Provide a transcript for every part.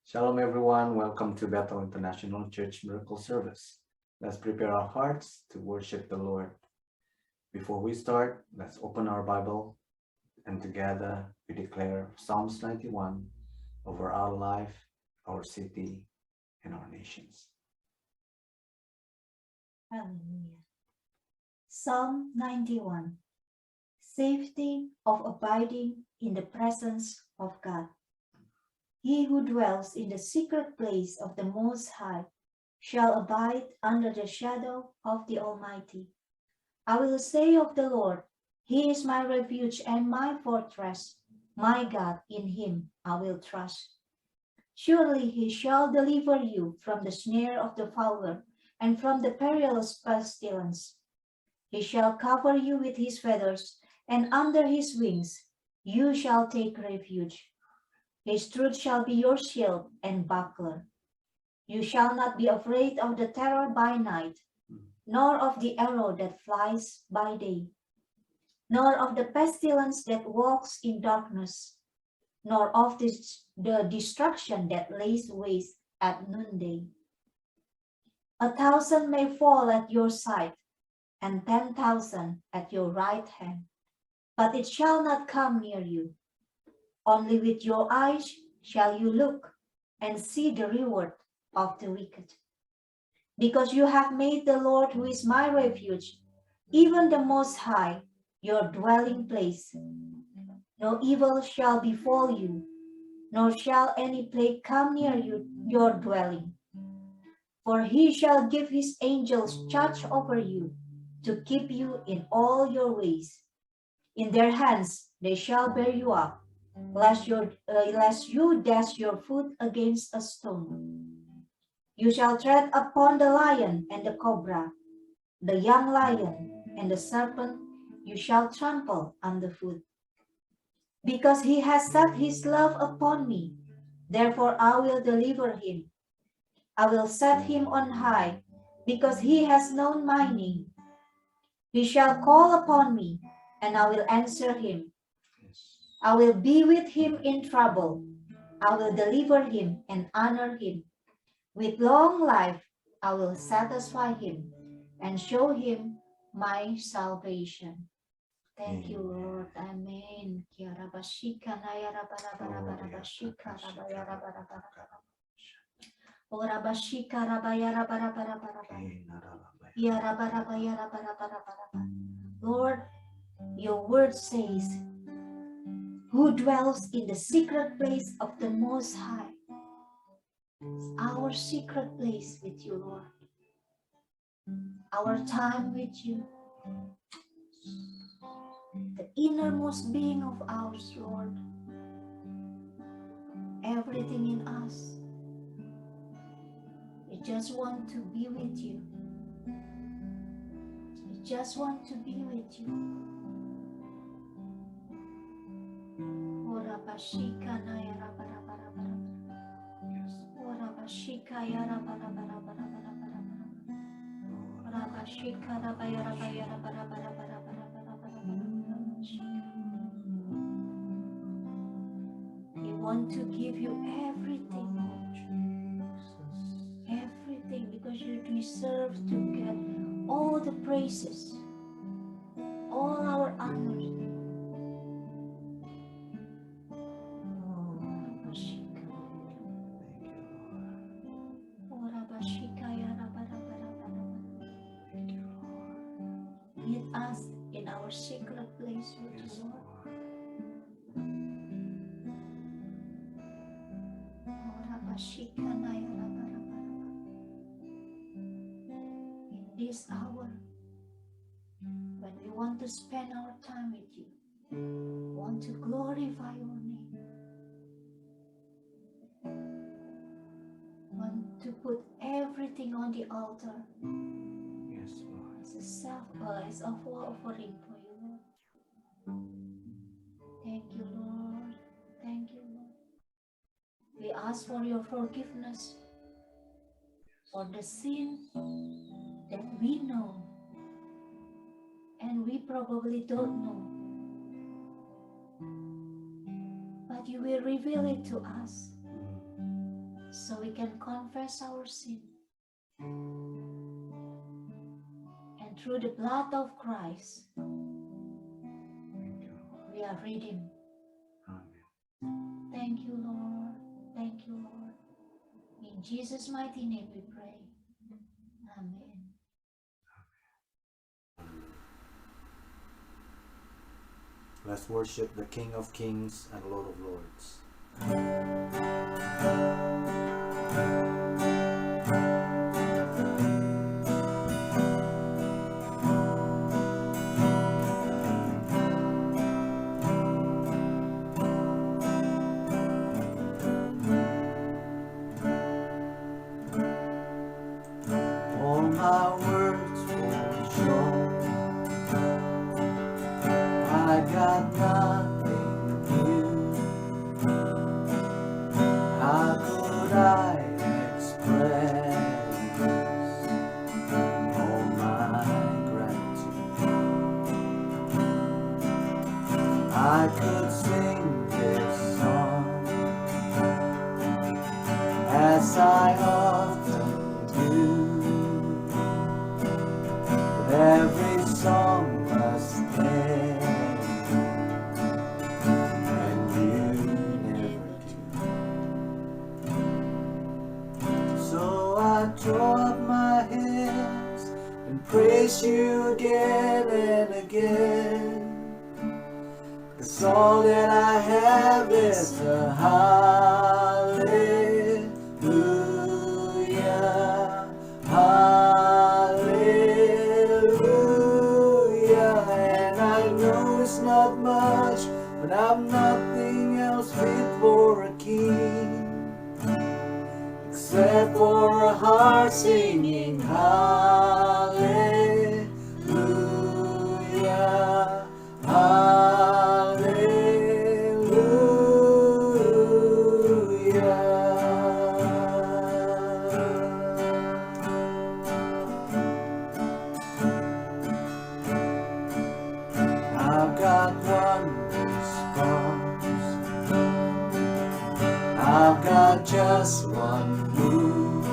Shalom, everyone. Welcome to Bethel International Church Miracle Service. Let's prepare our hearts to worship the Lord. Before we start, let's open our Bible and together we declare Psalms 91 over our life, our city, and our nations. Hallelujah. Psalm 91. Safety of abiding in the presence of God. He who dwells in the secret place of the Most High shall abide under the shadow of the Almighty. I will say of the Lord, He is my refuge and my fortress. My God, in Him I will trust. Surely He shall deliver you from the snare of the fowler and from the perilous pestilence. He shall cover you with His feathers, and under His wings you shall take refuge. His truth shall be your shield and buckler. You shall not be afraid of the terror by night, nor of the arrow that flies by day, nor of the pestilence that walks in darkness, nor of the destruction that lays waste at noonday. 1,000 may fall at your side, and 10,000 at your right hand, but it shall not come near you. Only with your eyes shall you look and see the reward of the wicked. Because you have made the Lord, who is my refuge, even the Most High, your dwelling place. No evil shall befall you, nor shall any plague come near your dwelling. For He shall give His angels charge over you, to keep you in all your ways. In their hands they shall bear you up, lest you dash your foot against a stone. You shall tread upon the lion and the cobra, the young lion and the serpent you shall trample underfoot. Because He has set His love upon me, therefore I will deliver him. I will set him on high, because he has known my name. He shall call upon me, and I will answer him. I will be with him in trouble. I will deliver him and honor him. With long life I will satisfy him and show him my salvation. Thank you, Lord. Amen. Lord, your word says, who dwells in the secret place of the Most High. It's our secret place with you, Lord. Our time with you. The innermost being of ours, Lord. Everything in us. We just want to be with you. We just want to be with you. We want to give you everything, everything, because you deserve to get all the praises, all our honors. Meet us in our secret place with you, Lord. In this hour, when we want to spend our time with you, want to glorify your name, want to put everything on the altar. Yes, Lord. As a offering for you, Lord. Thank you, Lord. Thank you, Lord. We ask for your forgiveness for the sin that we know and we probably don't know. But you will reveal it to us. so we can confess our sin. And through the blood of Christ, Thank you. we are redeemed. Amen. Thank you, Lord. Thank you, Lord. In Jesus' mighty name we pray. Amen. Let's worship the King of Kings and Lord of Lords. All my words fall short. I got nothing new. How could I express all my gratitude? I could sing this song as I often do, but every song must end, and you never do. So I throw up my hands and praise you again and again, 'cause all that I have is a hallelujah, hallelujah. And I know it's not much, but I'm nothing else fit for a king, except for a heart singing hallelujah, I've got one response, I've got just one move,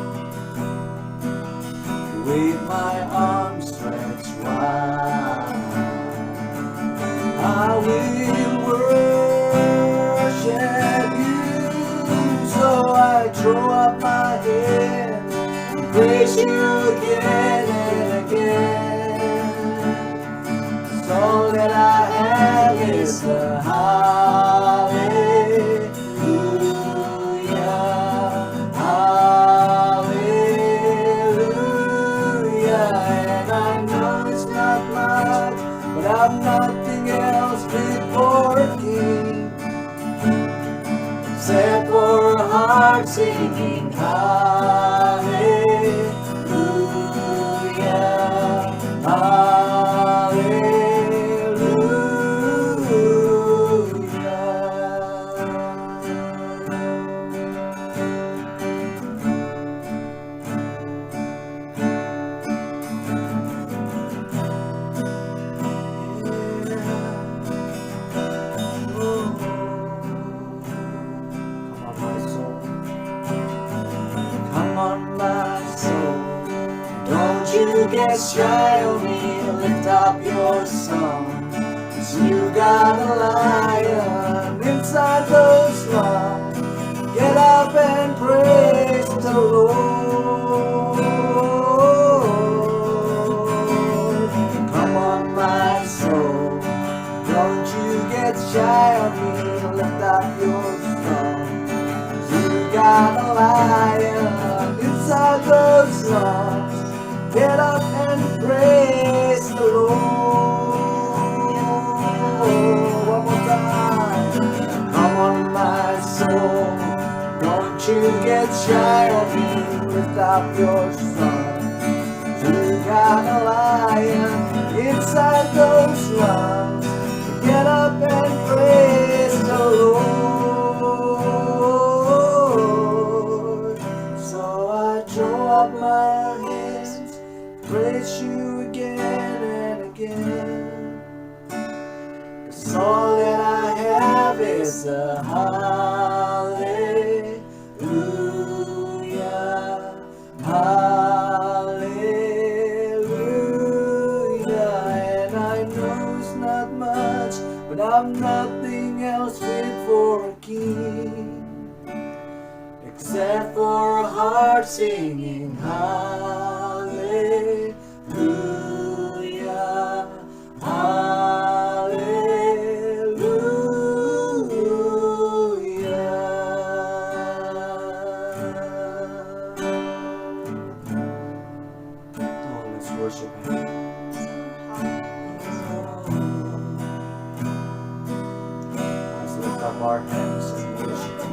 with my arms stretched wide, I will worship you. So I throw up my hands and praise you again and again, 'cause all that I have is a hallelujah, hallelujah. And I know it's not much, but I'm nothing else fit for a king, except for a heart singing hallelujah, Come on, my soul, don't you get shy of me, lift up your song, 'cause you got a lion inside those lungs. Get up and praise the Lord. Come on, my soul, don't you get shy of me, lift up your song. You got a lion inside those lungs. Get up and praise the Lord. One more time. Come on, my soul, don't you get shy of me, lift up your song. You got a lion inside those lungs. Get up and praise the Lord. So I throw up my hands, praise you again and again, 'cause all that I have is a hallelujah. heart singing hallelujah, hallelujah. Oh, let's worship Him. Let's lift up our hands and worship Him.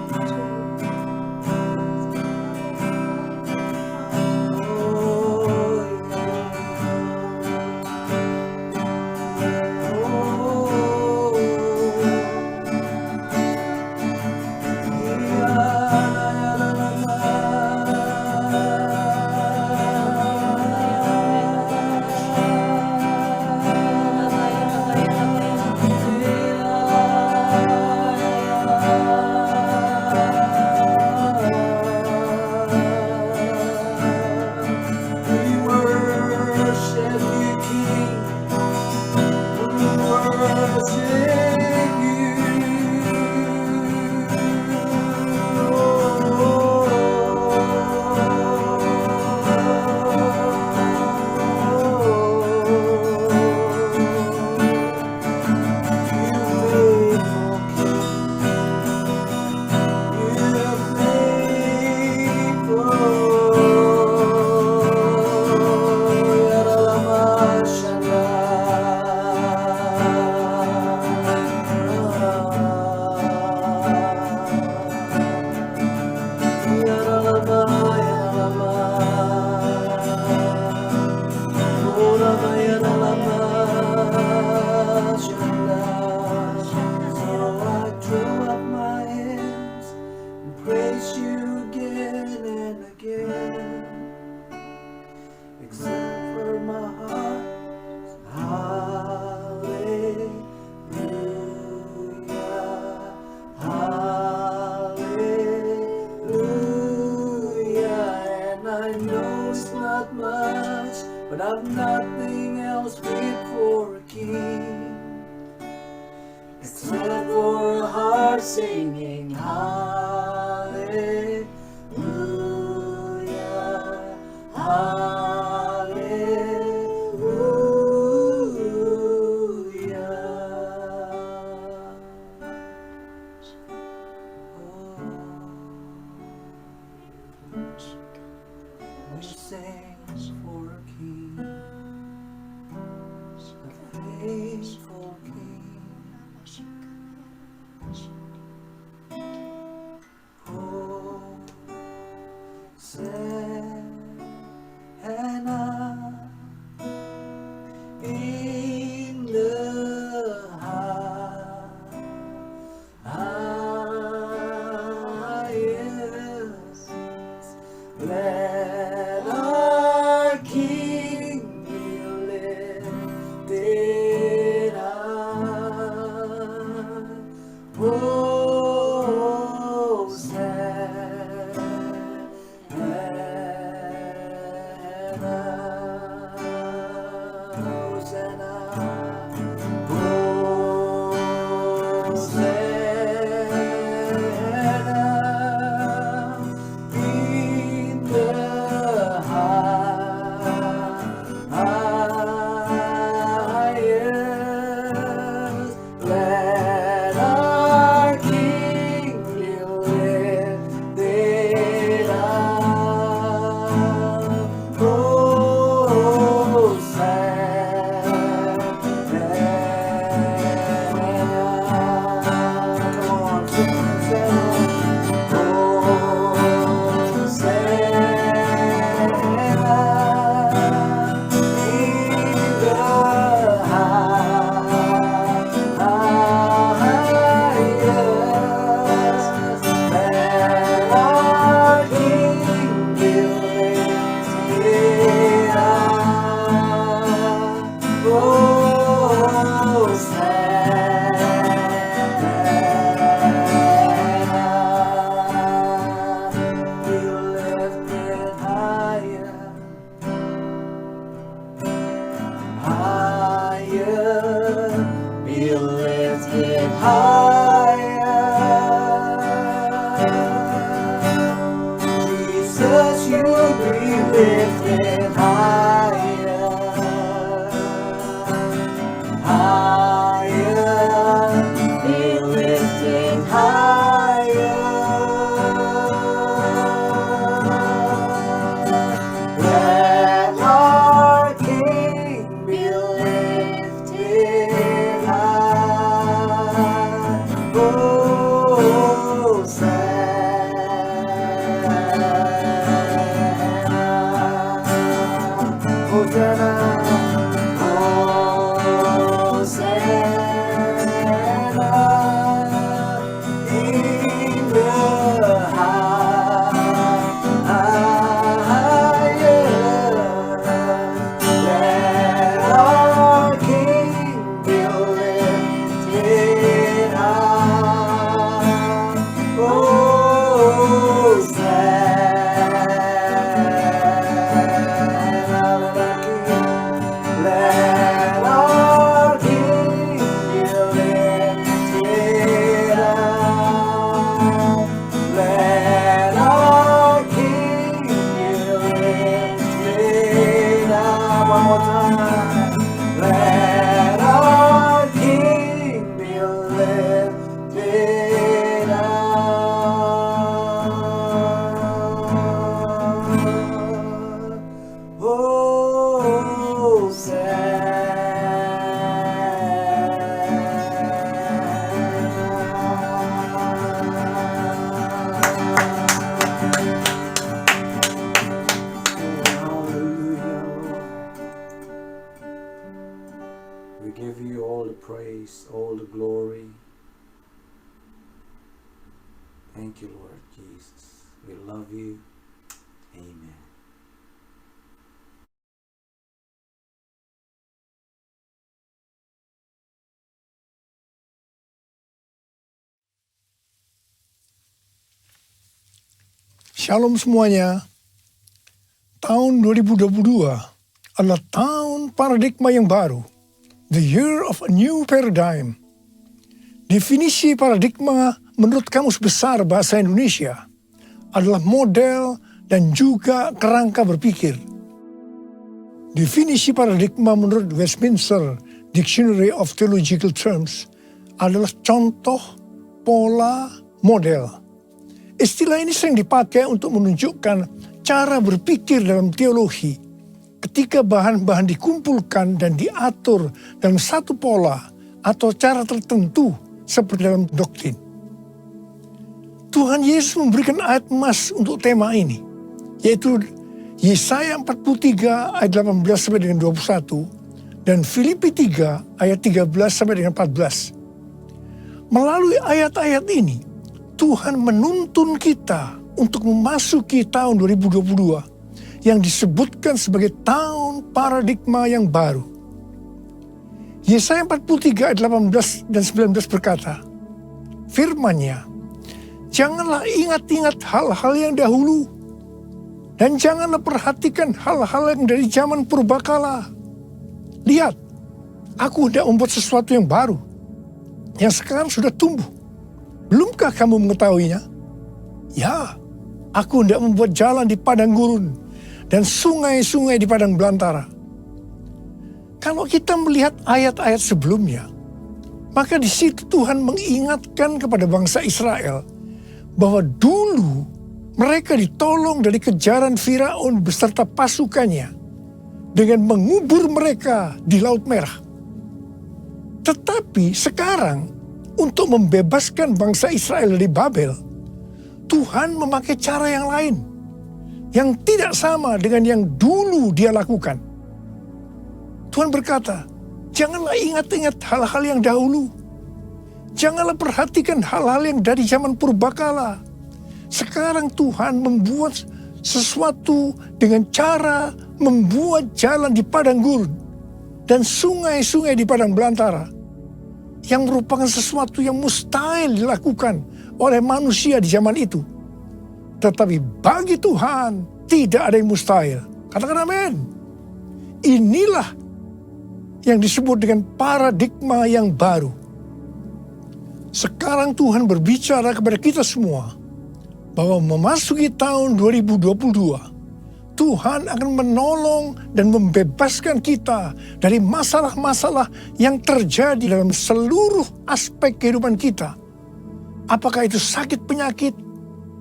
But I've nothing else fit for a king except for a heart singing hallelujah, hallelujah. We sing for a king, a faithful king. Hosanna in the highest. Let us lifted higher, higher, be lifted higher. Let our King be lifted high. Hosanna, Hosanna, in the highest. Let our King be lifted high. Let our King be lifted up. Let our King be lifted up. One more time. Let our King be lifted up. We give you all the praise, all the glory. Thank you, Lord Jesus. We love you. Amen. Shalom semuanya. Tahun 2022 adalah tahun paradigma yang baru. The year of a new paradigm. Definisi paradigma menurut Kamus Besar Bahasa Indonesia adalah model dan juga kerangka berpikir. Definisi paradigma menurut Westminster Dictionary of Theological Terms adalah contoh, pola, model. Istilah ini sering dipakai untuk menunjukkan cara berpikir dalam teologi ketika bahan-bahan dikumpulkan dan diatur dalam satu pola atau cara tertentu seperti dalam doktrin. Tuhan Yesus memberikan ayat emas untuk tema ini, yaitu Yesaya 43 ayat 18 sampai dengan 21 dan Filipi 3 ayat 13 sampai dengan 14. Melalui ayat-ayat ini, Tuhan menuntun kita untuk memasuki tahun 2022 yang disebutkan sebagai tahun paradigma yang baru. Yesaya 43 ayat 18 dan 19 berkata, firman-Nya, janganlah ingat-ingat hal-hal yang dahulu, dan janganlah perhatikan hal-hal yang dari zaman purbakala. Lihat, aku hendak membuat sesuatu yang baru, yang sekarang sudah tumbuh. Belumkah kamu mengetahuinya? Ya, aku hendak membuat jalan di padang gurun dan sungai-sungai di padang belantara. Kalau kita melihat ayat-ayat sebelumnya, maka di situ Tuhan mengingatkan kepada bangsa Israel bahwa dulu mereka ditolong dari kejaran Firaun beserta pasukannya dengan mengubur mereka di Laut Merah. Tetapi sekarang, untuk membebaskan bangsa Israel dari Babel, Tuhan memakai cara yang lain, yang tidak sama dengan yang dulu dia lakukan. Tuhan berkata, janganlah ingat-ingat hal-hal yang dahulu. Janganlah perhatikan hal-hal yang dari zaman purbakala. Sekarang Tuhan membuat sesuatu dengan cara membuat jalan di padang gurun dan sungai-sungai di padang belantara, yang merupakan sesuatu yang mustahil dilakukan oleh manusia di zaman itu. Tetapi bagi Tuhan tidak ada yang mustahil. Katakan amin. Inilah yang disebut dengan paradigma yang baru. Sekarang Tuhan berbicara kepada kita semua bahwa memasuki tahun 2022, Tuhan akan menolong dan membebaskan kita dari masalah-masalah yang terjadi dalam seluruh aspek kehidupan kita. Apakah itu sakit penyakit,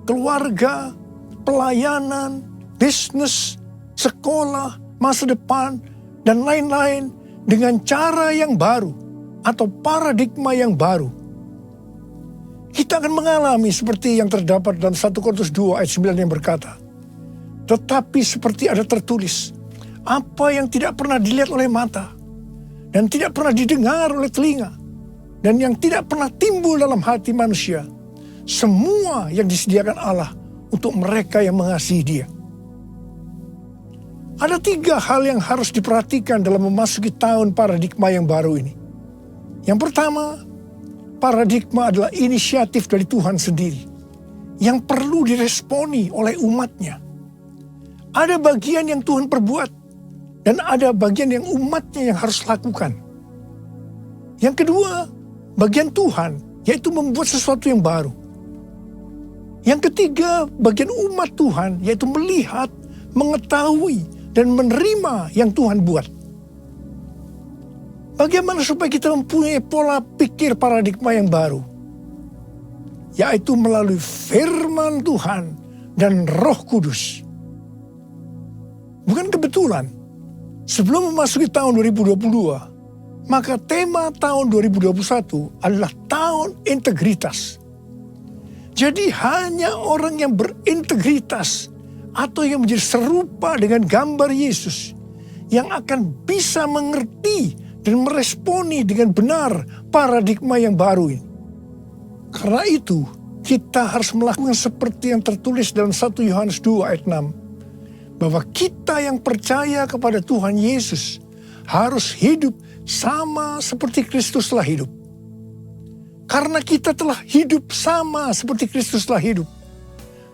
keluarga, pelayanan, bisnis, sekolah, masa depan, dan lain-lain dengan cara yang baru atau paradigma yang baru. Kita akan mengalami seperti yang terdapat dalam 1 Korintus 2 ayat 9 yang berkata, tetapi seperti ada tertulis, apa yang tidak pernah dilihat oleh mata, dan tidak pernah didengar oleh telinga, dan yang tidak pernah timbul dalam hati manusia, semua yang disediakan Allah untuk mereka yang mengasihi Dia. Ada 3 hal yang harus diperhatikan dalam memasuki tahun paradigma yang baru ini. Yang pertama, paradigma adalah inisiatif dari Tuhan sendiri yang perlu diresponi oleh umatnya. Ada bagian yang Tuhan perbuat dan ada bagian yang umatnya yang harus lakukan. Yang kedua, bagian Tuhan yaitu membuat sesuatu yang baru. Yang ketiga, bagian umat Tuhan yaitu melihat, mengetahui, dan menerima yang Tuhan buat. Bagaimana supaya kita mempunyai pola pikir paradigma yang baru? Yaitu melalui firman Tuhan dan Roh Kudus. Bukan kebetulan, sebelum memasuki tahun 2022, maka tema tahun 2021 adalah tahun integritas. Jadi hanya orang yang berintegritas atau yang menjadi serupa dengan gambar Yesus yang akan bisa mengerti dan meresponi dengan benar paradigma yang baru ini. Karena itu, kita harus melakukan seperti yang tertulis dalam 1 Yohanes 2 ayat 6. Bahwa kita yang percaya kepada Tuhan Yesus harus hidup sama seperti Kristus telah hidup. Karena kita telah hidup sama seperti Kristus telah hidup,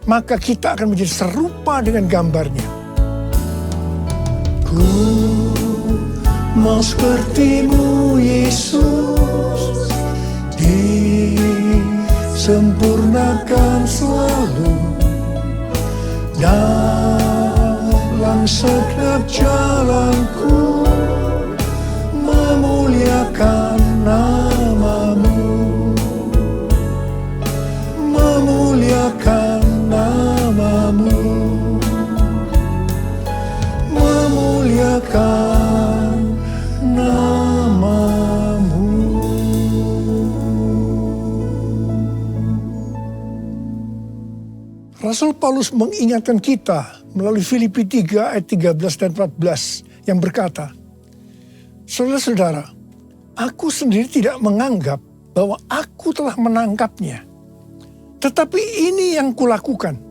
maka kita akan menjadi serupa dengan gambarnya. Ku mau sepertimu Yesus, disempurnakan selalu dalam setiap jalanku, memuliakan namamu, memuliakan namamu, memuliakan namamu. Rasul Paulus mengingatkan kita melalui Filipi 3 ayat 13 dan 14 yang berkata, saudara-saudara, aku sendiri tidak menganggap bahwa aku telah menangkapnya. Tetapi ini yang kulakukan.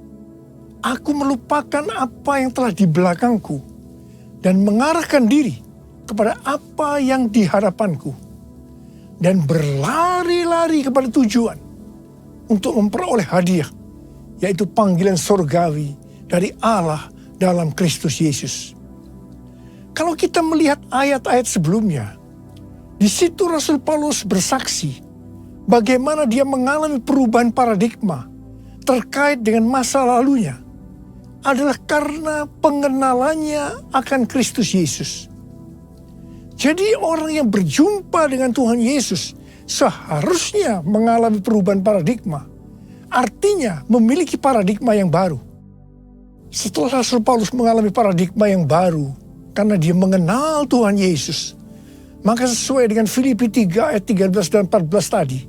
Aku melupakan apa yang telah di belakangku dan mengarahkan diri kepada apa yang di hadapanku. Dan berlari-lari kepada tujuan untuk memperoleh hadiah, yaitu panggilan surgawi dari Allah dalam Kristus Yesus. Kalau kita melihat ayat-ayat sebelumnya, di situ Rasul Paulus bersaksi bagaimana dia mengalami perubahan paradigma terkait dengan masa lalunya adalah karena pengenalannya akan Kristus Yesus. Jadi orang yang berjumpa dengan Tuhan Yesus seharusnya mengalami perubahan paradigma. Artinya memiliki paradigma yang baru. Setelah Rasul Paulus mengalami paradigma yang baru karena dia mengenal Tuhan Yesus, maka sesuai dengan Filipi 3 ayat 13 dan 14 tadi,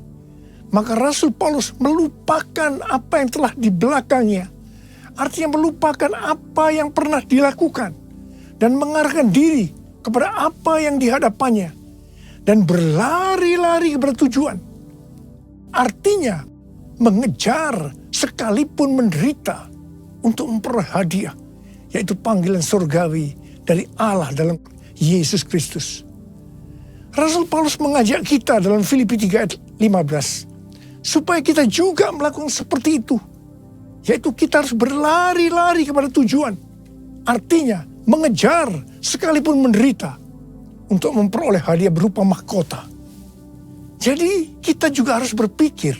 maka Rasul Paulus melupakan apa yang telah di belakangnya. Artinya melupakan apa yang pernah dilakukan dan mengarahkan diri kepada apa yang di hadapannya dan berlari-lari kepada tujuan. Artinya mengejar sekalipun menderita untuk memperoleh hadiah, yaitu panggilan surgawi dari Allah dalam Yesus Kristus. Rasul Paulus mengajak kita dalam Filipi 3 ayat 15 supaya kita juga melakukan seperti itu, yaitu kita harus berlari-lari kepada tujuan. Artinya mengejar sekalipun menderita untuk memperoleh hadiah berupa mahkota. Jadi kita juga harus berpikir,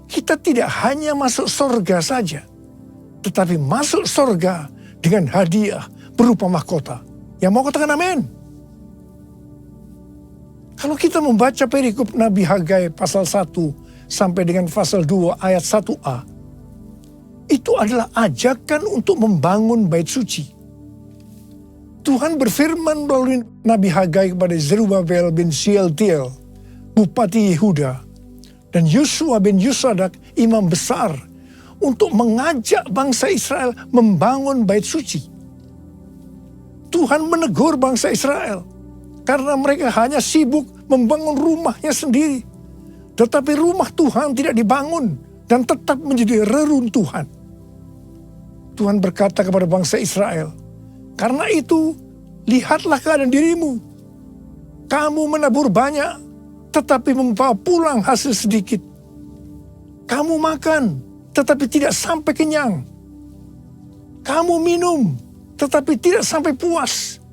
kita tidak hanya masuk surga saja, tetapi masuk surga dengan hadiah berupa mahkota. Yang mau katakan amin? Kalau kita membaca perikop Nabi Hagai pasal 1 sampai dengan pasal 2 ayat 1a, itu adalah ajakan untuk membangun bait suci. Tuhan berfirman melalui Nabi Hagai kepada Zerubabel bin Shealtiel, Bupati Yehuda, dan Yosua bin Yosadak, imam besar, untuk mengajak bangsa Israel membangun bait suci. Tuhan menegur bangsa Israel karena mereka hanya sibuk membangun rumahnya sendiri. Tetapi rumah Tuhan tidak dibangun dan tetap menjadi reruntuhan. Tuhan berkata kepada bangsa Israel, karena itu lihatlah keadaan dirimu. Kamu menabur banyak, tetapi membawa pulang hasil sedikit. Kamu makan, tetapi tidak sampai kenyang. Kamu minum, tetapi tidak sampai puas.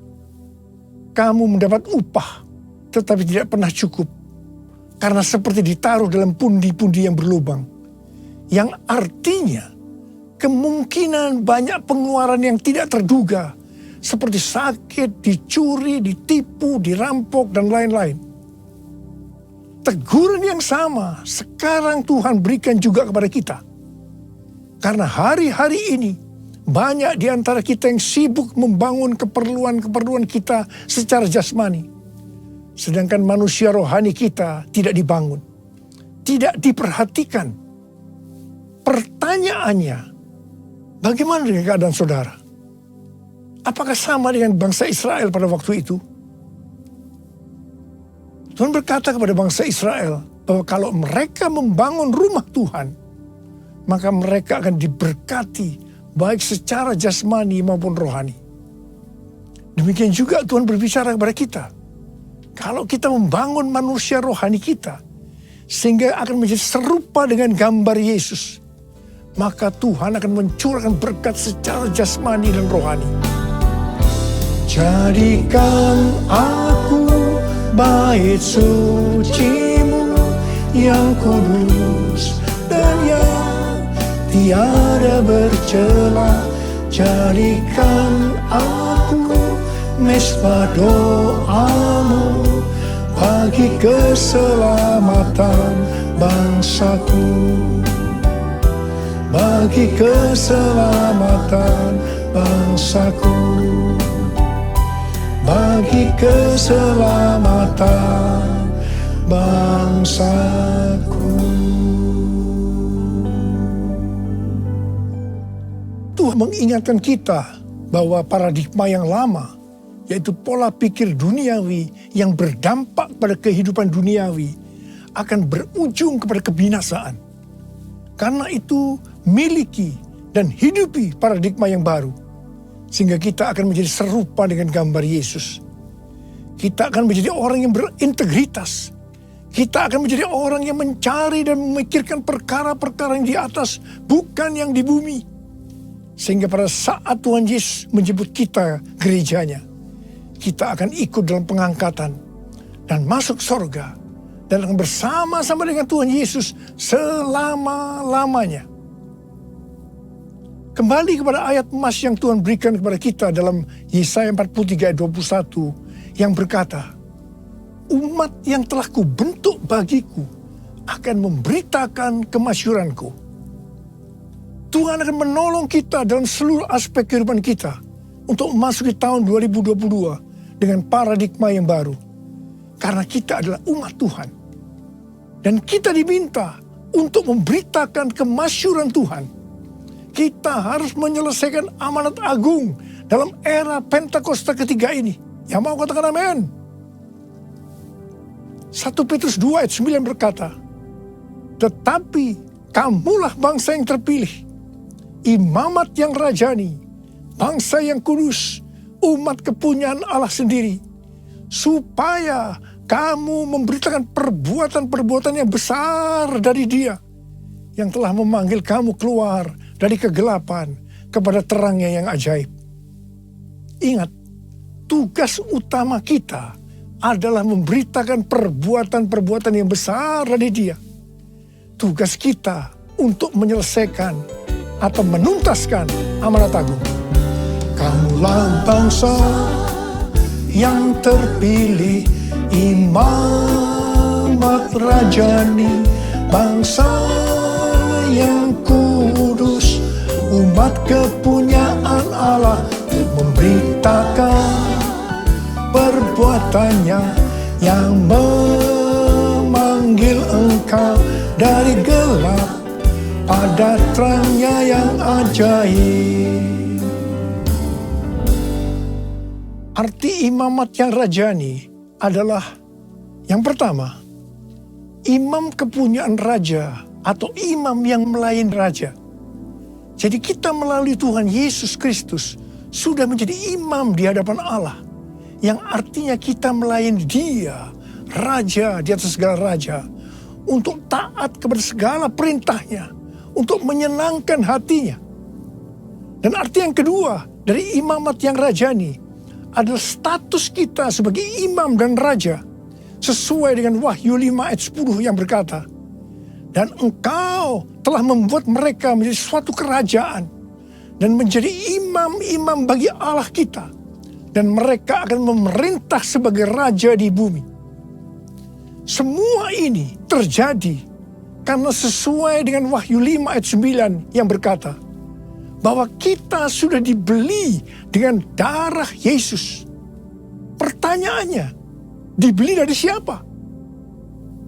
Kamu mendapat upah, tetapi tidak pernah cukup. Karena seperti ditaruh dalam pundi-pundi yang berlubang. Yang artinya, kemungkinan banyak pengeluaran yang tidak terduga. Seperti sakit, dicuri, ditipu, dirampok, dan lain-lain. Teguran yang sama sekarang Tuhan berikan juga kepada kita. Karena hari-hari ini, banyak di antara kita yang sibuk membangun keperluan-keperluan kita secara jasmani. Sedangkan manusia rohani kita tidak dibangun. Tidak diperhatikan. Pertanyaannya, bagaimana dengan keadaan saudara? Apakah sama dengan bangsa Israel pada waktu itu? Tuhan berkata kepada bangsa Israel bahwa kalau mereka membangun rumah Tuhan, maka mereka akan diberkati baik secara jasmani maupun rohani. Demikian juga Tuhan berbicara kepada kita. Kalau kita membangun manusia rohani kita, sehingga akan menjadi serupa dengan gambar Yesus, maka Tuhan akan mencurahkan berkat secara jasmani dan rohani. Jadikan aku bait suci-Mu yang kudus dan yang tiada bercela. Jadikan aku mesbah doa-Mu bagi keselamatan bangsaku, bagi keselamatan bangsaku, bagi keselamatan bangsaku. Tuhan mengingatkan kita bahwa paradigma yang lama, yaitu pola pikir duniawi yang berdampak pada kehidupan duniawi, akan berujung kepada kebinasaan. Karena itu, miliki dan hidupi paradigma yang baru, sehingga kita akan menjadi serupa dengan gambar Yesus. Kita akan menjadi orang yang berintegritas. Kita akan menjadi orang yang mencari dan memikirkan perkara-perkara yang di atas, bukan yang di bumi. Sehingga pada saat Tuhan Yesus menjemput kita gerejanya, kita akan ikut dalam pengangkatan dan masuk surga dan akan bersama-sama dengan Tuhan Yesus selama-lamanya. Kembali kepada ayat emas yang Tuhan berikan kepada kita dalam Yesaya 43 ayat 21 yang berkata, umat yang telah kubentuk bagiku akan memberitakan kemasyuranku. Tuhan akan menolong kita dalam seluruh aspek kehidupan kita untuk memasuki tahun 2022 dengan paradigma yang baru. Karena kita adalah umat Tuhan. Dan kita diminta untuk memberitakan kemasyuran Tuhan. Kita harus menyelesaikan amanat agung dalam era Pentakosta ketiga ini. Yang mau katakan amin? 1 Petrus 2 ayat 9 berkata, tetapi kamulah bangsa yang terpilih, imamat yang rajani, bangsa yang kudus, umat kepunyaan Allah sendiri, supaya kamu memberitakan perbuatan-perbuatan yang besar dari Dia, yang telah memanggil kamu keluar dari kegelapan kepada terangnya yang ajaib. Ingat, tugas utama kita adalah memberitakan perbuatan-perbuatan yang besar dari Dia. Tugas kita untuk menyelesaikan atau menuntaskan amanat agung. Kamulah bangsa yang terpilih, imamat rajani, bangsa yang kudus, umat kepunyaan Allah, untuk memberitakan perbuatannya yang memanggil engkau dari gelap pada terangnya yang ajaib. Arti imamat yang rajani adalah yang pertama, imam kepunyaan raja atau imam yang melayani raja. Jadi kita melalui Tuhan Yesus Kristus sudah menjadi imam di hadapan Allah. Yang artinya kita melayani Dia, Raja di atas segala raja, untuk taat kepada segala perintahnya, untuk menyenangkan hatinya. Dan arti yang kedua dari imamat yang rajani adalah status kita sebagai imam dan raja, sesuai dengan Wahyu 5 ayat 10 yang berkata, dan engkau telah membuat mereka menjadi suatu kerajaan dan menjadi imam-imam bagi Allah kita. Dan mereka akan memerintah sebagai raja di bumi. Semua ini terjadi karena sesuai dengan Wahyu 5 ayat 9 yang berkata, bahwa kita sudah dibeli dengan darah Yesus. Pertanyaannya, dibeli dari siapa?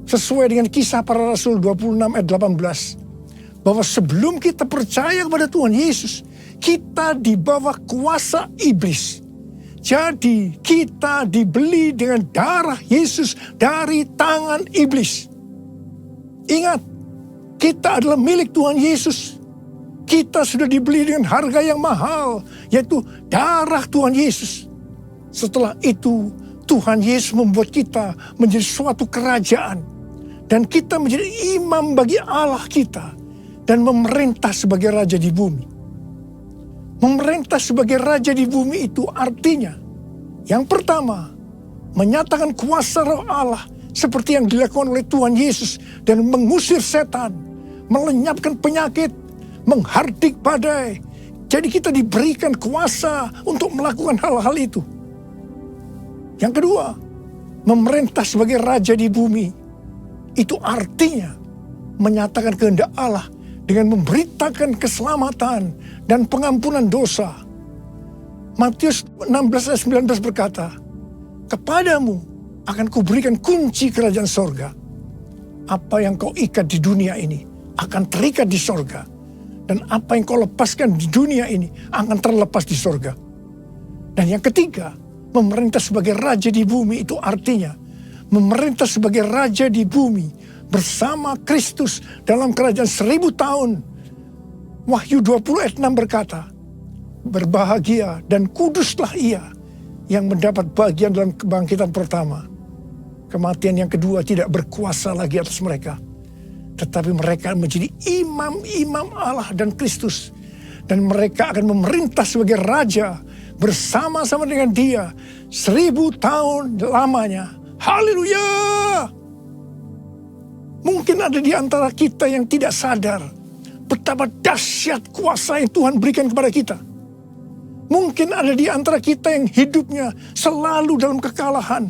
Sesuai dengan Kisah Para Rasul 26 ayat 18, bahwa sebelum kita percaya kepada Tuhan Yesus, kita di bawah kuasa iblis. Jadi kita dibeli dengan darah Yesus dari tangan iblis. Ingat, kita adalah milik Tuhan Yesus. Kita sudah dibeli dengan harga yang mahal, yaitu darah Tuhan Yesus. Setelah itu, Tuhan Yesus membuat kita menjadi suatu kerajaan. Dan kita menjadi imam bagi Allah kita. Dan memerintah sebagai raja di bumi. Memerintah sebagai raja di bumi itu artinya, yang pertama, menyatakan kuasa roh Allah seperti yang dilakukan oleh Tuhan Yesus dan mengusir setan, melenyapkan penyakit, menghardik badai. Jadi kita diberikan kuasa untuk melakukan hal-hal itu. Yang kedua, memerintah sebagai raja di bumi. Itu artinya menyatakan kehendak Allah dengan memberitakan keselamatan dan pengampunan dosa. Matius 16 ayat 19 berkata, kepadamu akan kuberikan kunci kerajaan sorga. Apa yang kau ikat di dunia ini akan terikat di sorga. Dan apa yang kau lepaskan di dunia ini akan terlepas di sorga. Dan yang ketiga, memerintah sebagai raja di bumi itu artinya memerintah sebagai raja di bumi bersama Kristus dalam kerajaan 1000 tahun. Wahyu 20 ayat 6 berkata, berbahagia dan kuduslah ia yang mendapat bagian dalam kebangkitan pertama. Kematian yang kedua tidak berkuasa lagi atas mereka. Tetapi mereka menjadi imam-imam Allah dan Kristus. Dan mereka akan memerintah sebagai raja bersama-sama dengan Dia 1000 tahun lamanya. Haleluya! Mungkin ada di antara kita yang tidak sadar betapa dahsyat kuasa yang Tuhan berikan kepada kita. Mungkin ada di antara kita yang hidupnya selalu dalam kekalahan.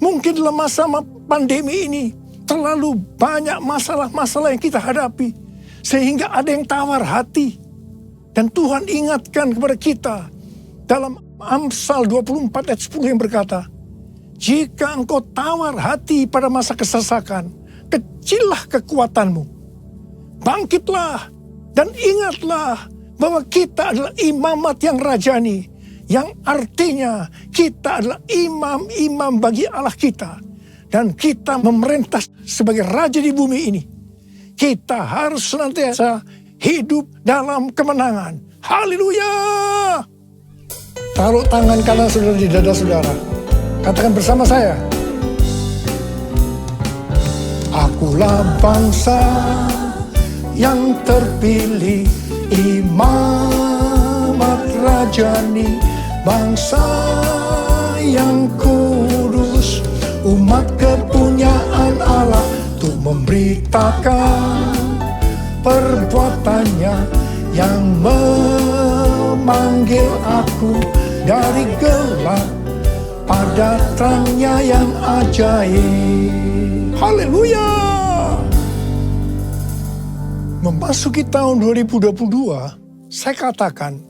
Mungkin dalam masa pandemi ini terlalu banyak masalah-masalah yang kita hadapi. Sehingga ada yang tawar hati. Dan Tuhan ingatkan kepada kita dalam Amsal 24 ayat 10 yang berkata, jika engkau tawar hati pada masa kesesakan, kecillah kekuatanmu. Bangkitlah dan ingatlah bahwa kita adalah imamat yang rajani. Yang artinya kita adalah imam-imam bagi Allah kita. Dan kita memerintah sebagai raja di bumi ini. Kita harus senantiasa hidup dalam kemenangan. Haleluya! Taruh tangan kanan saudara di dada saudara. Katakan bersama saya. Akulah bangsa yang terpilih, imamat rajani, bangsa yang kudus, umat kepunyaan Allah, untuk memberitakan perbuatannya yang memanggil aku dari gelap pada terangnya yang ajaib. Haleluya! Memasuki tahun 2022, saya katakan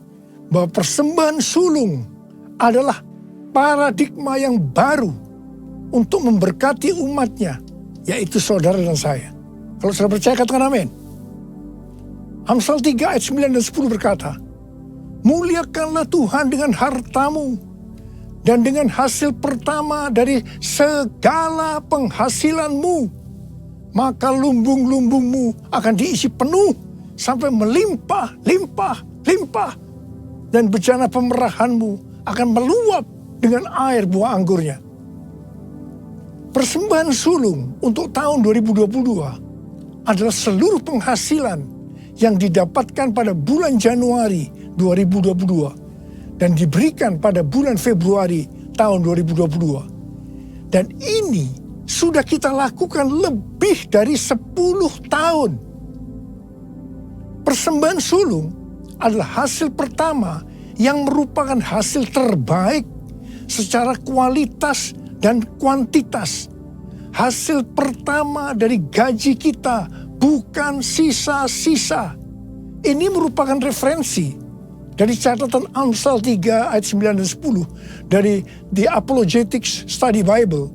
bahwa persembahan sulung adalah paradigma yang baru untuk memberkati umatnya, yaitu saudara dan saya. Kalau saudara percaya, katakan amin. Amsal 3 ayat 9 dan 10 berkata, muliakanlah Tuhan dengan hartamu dan dengan hasil pertama dari segala penghasilanmu, maka lumbung-lumbungmu akan diisi penuh sampai melimpah, limpah, limpah, dan bejana pemerahanmu akan meluap dengan air buah anggurnya. Persembahan sulung untuk tahun 2022 adalah seluruh penghasilan yang didapatkan pada bulan Januari 2022 dan diberikan pada bulan Februari tahun 2022. Dan ini sudah kita lakukan lebih dari 10 tahun. Persembahan sulung adalah hasil pertama yang merupakan hasil terbaik secara kualitas dan kuantitas. Hasil pertama dari gaji kita, bukan sisa-sisa. Ini merupakan referensi dari catatan Amsal 3 ayat 9 dan 10 dari The Apologetics Study Bible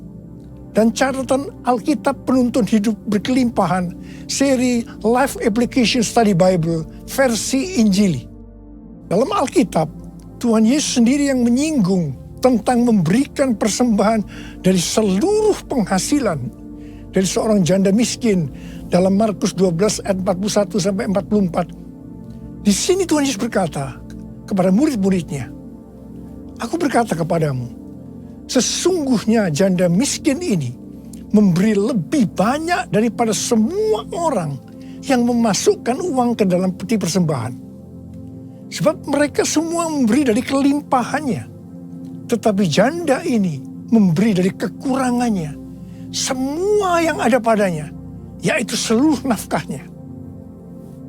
dan catatan Alkitab Penuntun Hidup Berkelimpahan seri Life Application Study Bible versi Injili. Dalam Alkitab, Tuhan Yesus sendiri yang menyinggung tentang memberikan persembahan dari seluruh penghasilan dari seorang janda miskin dalam Markus 12 ayat 41 sampai 44. Di sini Tuhan Yesus berkata kepada murid-muridnya, aku berkata kepadamu, sesungguhnya janda miskin ini memberi lebih banyak daripada semua orang yang memasukkan uang ke dalam peti persembahan. Sebab mereka semua memberi dari kelimpahannya. Tetapi janda ini memberi dari kekurangannya. Semua yang ada padanya, yaitu seluruh nafkahnya.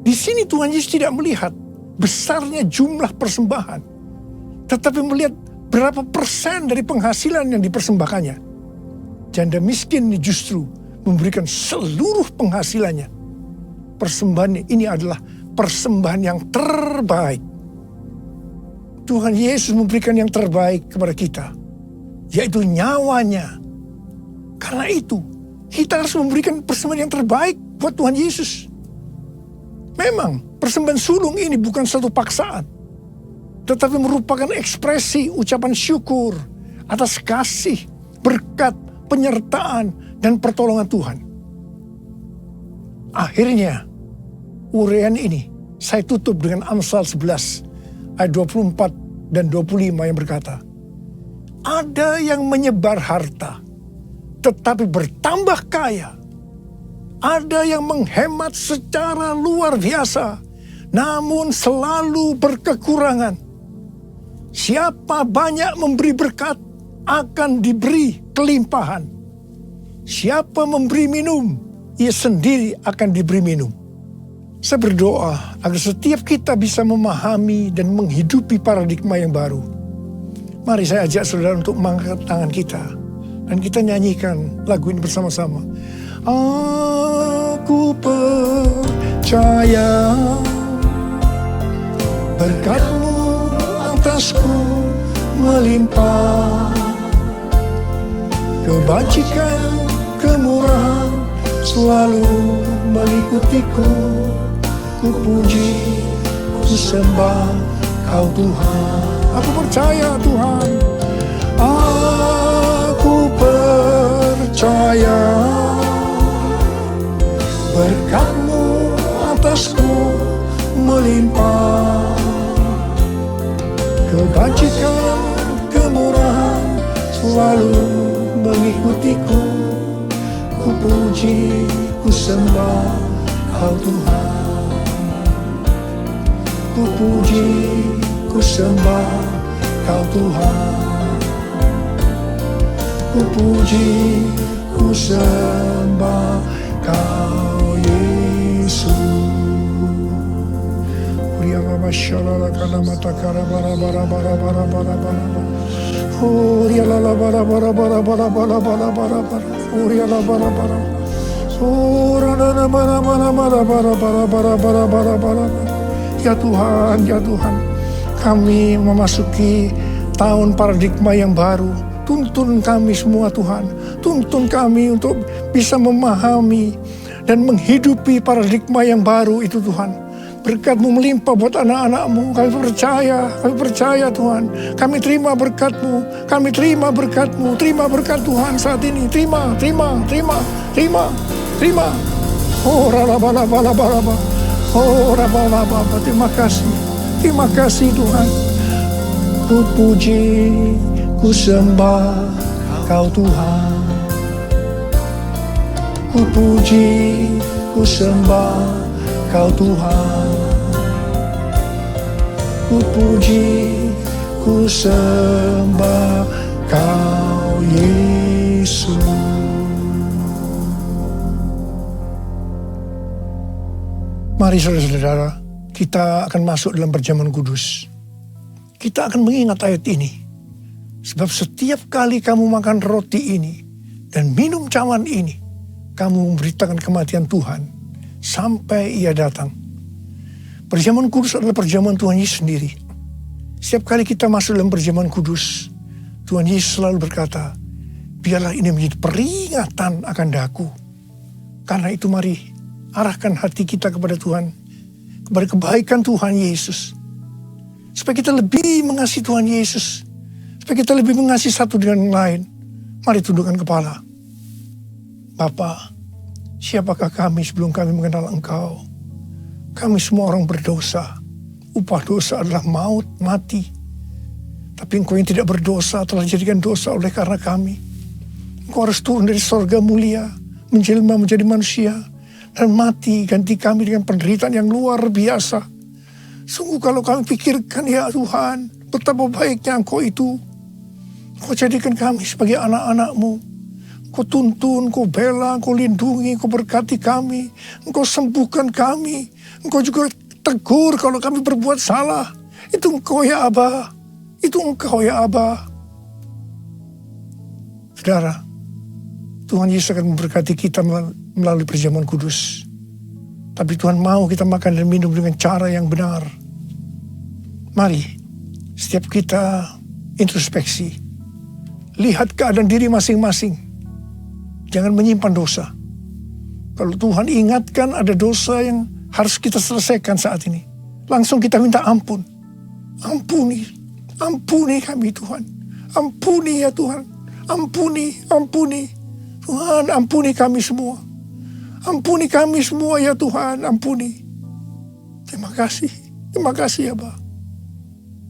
Di sini Tuhan Yesus tidak melihat besarnya jumlah persembahan, tetapi melihat berapa persen dari penghasilan yang dipersembahkannya. Janda miskin ini justru memberikan seluruh penghasilannya. Persembahan ini adalah persembahan yang terbaik. Tuhan Yesus memberikan yang terbaik kepada kita, yaitu nyawanya. Karena itu, kita harus memberikan persembahan yang terbaik buat Tuhan Yesus. Memang, persembahan sulung ini bukan suatu paksaan, tetapi merupakan ekspresi ucapan syukur atas kasih, berkat, penyertaan, dan pertolongan Tuhan. Akhirnya, uraian ini saya tutup dengan Amsal 11 ayat 24 dan 25 yang berkata, ada yang menyebar harta, tetapi bertambah kaya. Ada yang menghemat secara luar biasa, namun selalu berkekurangan. Siapa banyak memberi berkat, akan diberi kelimpahan. Siapa memberi minum, ia sendiri akan diberi minum. Saya berdoa agar setiap kita bisa memahami dan menghidupi paradigma yang baru. Mari saya ajak saudara untuk mengangkat tangan kita. Dan kita nyanyikan lagu ini bersama-sama. Aku percaya berkat-Mu atasku melimpah. Kebajikan, kemurahan selalu mengikutiku. Ku puji, ku sembah Kau Tuhan. Aku percaya Tuhan. Aku percaya berkat-Mu atasku melimpah. Kebajikan, kemurahan selalu mengikutiku. Ku puji, ku sembah Kau Tuhan. Ku puji, ku sembah Kau Tuhan. Ku puji, ku sembah Kau Yesus. baba shalala kana matakara bara bara bara bara bara bara. Oh ya la la bara bara bara bara bara bara bara bara. Oh ya la bara bara. Oh rana bara bara bara bara bara bara bara bara bara. Ya Tuhan, ya Tuhan, kami memasuki tahun paradigma yang baru. Tuntun kami semua Tuhan, tuntun kami untuk bisa memahami dan menghidupi paradigma yang baru itu Tuhan. Berkat-Mu melimpah buat anak-anak-Mu, kami percaya Tuhan. Kami terima berkat-Mu, kami terima berkat-Mu, terima berkat Tuhan saat ini. Terima. Oh raba-laba-laba-laba. Oh raba-laba, terima kasih Tuhan. Ku puji, ku sembah Kau Tuhan. Ku puji, ku sembah Kau Tuhan. Ku puji, ku sembah Kau Yesus. Mari saudara-saudara, kita akan masuk dalam perjamuan kudus. Kita akan mengingat ayat ini. Sebab setiap kali kamu makan roti ini dan minum cawan ini, kamu memberitakan kematian Tuhan sampai Ia datang. Perjamuan kudus adalah perjamuan Tuhan Yesus sendiri. Setiap kali kita masuk dalam perjamuan kudus, Tuhan Yesus selalu berkata, biarlah ini menjadi peringatan akan daku. Karena itu mari arahkan hati kita kepada Tuhan, kepada kebaikan Tuhan Yesus. Supaya kita lebih mengasihi Tuhan Yesus. Supaya kita lebih mengasihi satu dengan yang lain. Mari tundukkan kepala. Bapa, siapakah kami sebelum kami mengenal Engkau? Kami semua orang berdosa. Upah dosa adalah maut, mati. Tapi Engkau yang tidak berdosa telah dijadikan dosa oleh karena kami. Engkau harus turun dari sorga mulia, menjelma menjadi manusia, dan mati ganti kami dengan penderitaan yang luar biasa. Sungguh kalau kami pikirkan ya Tuhan, betapa baiknya Engkau itu. Engkau jadikan kami sebagai anak-anak-Mu. Engkau tuntun, Engkau bela, Engkau lindungi, Engkau berkati kami. Engkau sembuhkan kami. Engkau juga tegur kalau kami berbuat salah. Itu Engkau ya Aba. Itu Engkau ya Aba. Saudara, Tuhan Yesus akan memberkati kita melalui perjamuan kudus. Tapi Tuhan mau kita makan dan minum dengan cara yang benar. Mari, setiap kita introspeksi. Lihat keadaan diri masing-masing. Jangan menyimpan dosa. Kalau Tuhan ingatkan ada dosa yang harus kita selesaikan saat ini, langsung kita minta ampun. Ampuni kami Tuhan. Ampuni ya Tuhan. Ampuni. Tuhan, ampuni kami semua. Ampuni kami semua ya Tuhan, ampuni. Terima kasih ya Bapa.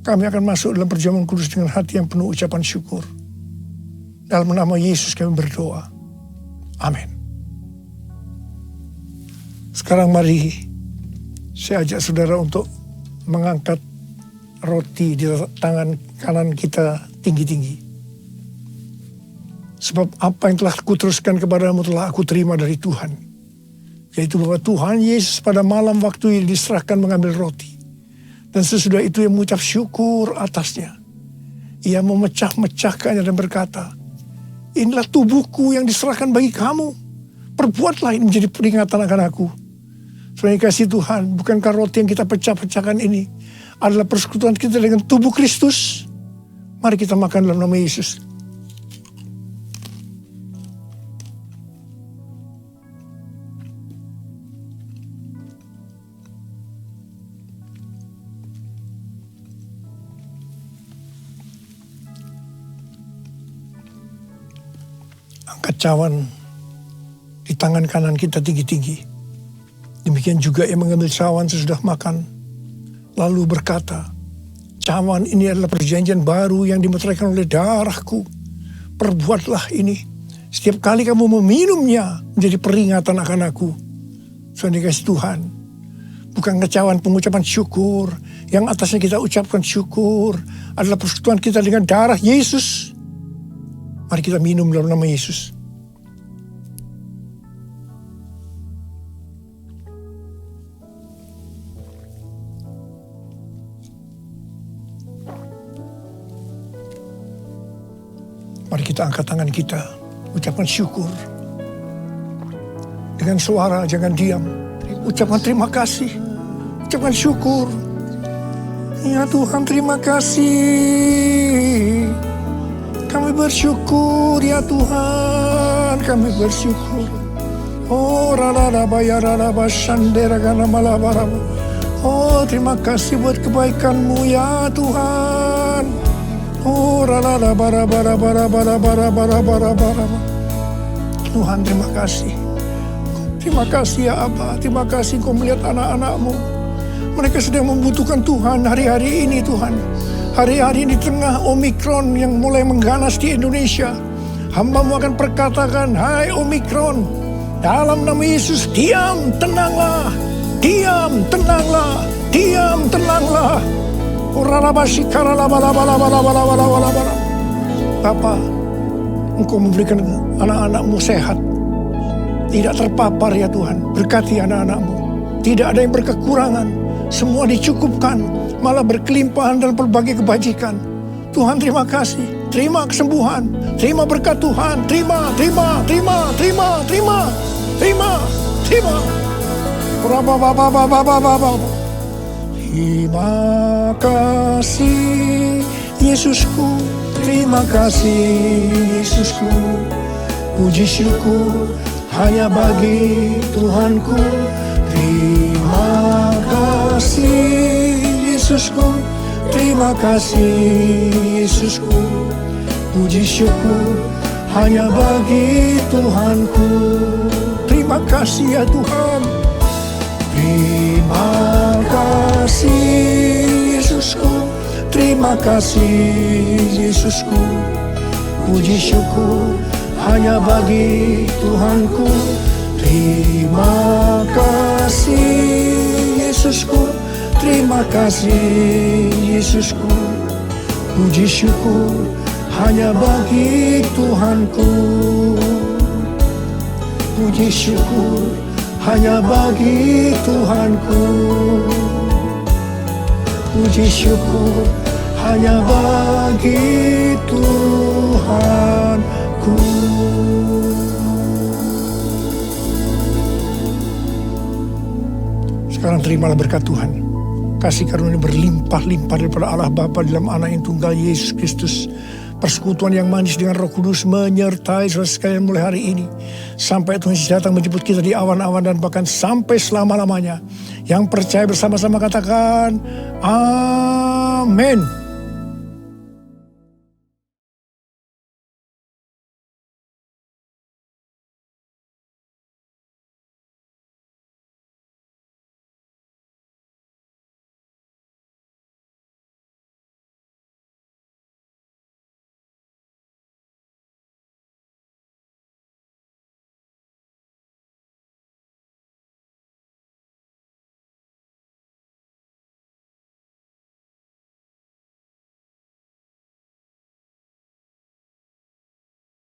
Kami akan masuk dalam perjamuan kudus dengan hati yang penuh ucapan syukur. Dalam nama Yesus kami berdoa. Amin. Sekarang mari saya ajak saudara untuk mengangkat roti di tangan kanan kita tinggi-tinggi. Sebab apa yang telah kuteruskan kepadamu telah aku terima dari Tuhan. Yaitu bahwa Tuhan Yesus pada malam waktu yang diserahkan mengambil roti. Dan sesudah itu ia mengucap syukur atasnya. Ia memecah-mecahkannya dan berkata, inilah tubuhku yang diserahkan bagi kamu. Perbuatlah ini menjadi peringatan akan aku. Sebagai kasih Tuhan, bukankah roti yang kita pecah-pecahkan ini adalah persekutuan kita dengan tubuh Kristus? Mari kita makan dalam nama Yesus. Angkat cawan di tangan kanan kita tinggi-tinggi. Demikian juga ia mengambil cawan sesudah makan. Lalu berkata, cawan ini adalah perjanjian baru yang dimeteraikan oleh darahku. Perbuatlah ini. Setiap kali kamu meminumnya menjadi peringatan akan aku. Saudara kasih Tuhan. Bukan cawan pengucapan syukur. Yang atasnya kita ucapkan syukur. Adalah persekutuan kita dengan darah Yesus. Mari kita minum dalam nama Yesus. Mari kita angkat tangan kita, ucapkan syukur. Dengan suara, jangan diam. Ucapkan terima kasih, ucapkan syukur. Ya Tuhan, terima kasih. Kami bersyukur ya Tuhan, kami bersyukur. Oh raraba ya raraba shandera gana malabaraba. Oh terima kasih buat kebaikan-Mu ya Tuhan. Oh raraba raraba raraba. Tuhan terima kasih. Terima kasih ya Abba, terima kasih Kau melihat anak-anak-Mu. Mereka sedang membutuhkan Tuhan hari-hari ini Tuhan. Hari-hari di tengah Omikron yang mulai mengganas di Indonesia. Hamba-Mu akan perkatakan, hai Omikron, dalam nama Yesus, diam, tenanglah. Diam, tenanglah. Diam, tenanglah. Bapa, Engkau memberikan anak-anak-Mu sehat. Tidak terpapar ya Tuhan. Berkati anak-anak-Mu. Tidak ada yang berkekurangan. Semua dicukupkan. Malah berkelimpahan dalam berbagai kebajikan. Tuhan terima kasih. Terima kesembuhan. Terima berkat Tuhan. Terima. Terima kasih Yesusku. Terima kasih Yesusku. Puji syukur hanya bagi Tuhanku. Terima kasih Yesusku. Terima kasih Yesusku. Puji syukur hanya bagi Tuhanku. Terima kasih ya Tuhan. Terima kasih Yesusku. Terima kasih Yesusku. Puji syukur hanya bagi Tuhanku. Terima kasih Yesusku. Terima kasih Yesusku. Puji syukur hanya bagi Tuhanku. Puji syukur hanya bagi Tuhanku. Puji syukur hanya bagi Tuhanku. Sekarang terimalah berkat Tuhan. Kasih karunia berlimpah-limpah daripada Allah Bapa dalam Anak yang tunggal Yesus Kristus. Persekutuan yang manis dengan Roh Kudus menyertai saudara sekalian mulai hari ini. Sampai Tuhan Yesus datang menjemput kita di awan-awan dan bahkan sampai selama-lamanya. Yang percaya bersama-sama katakan, Amin.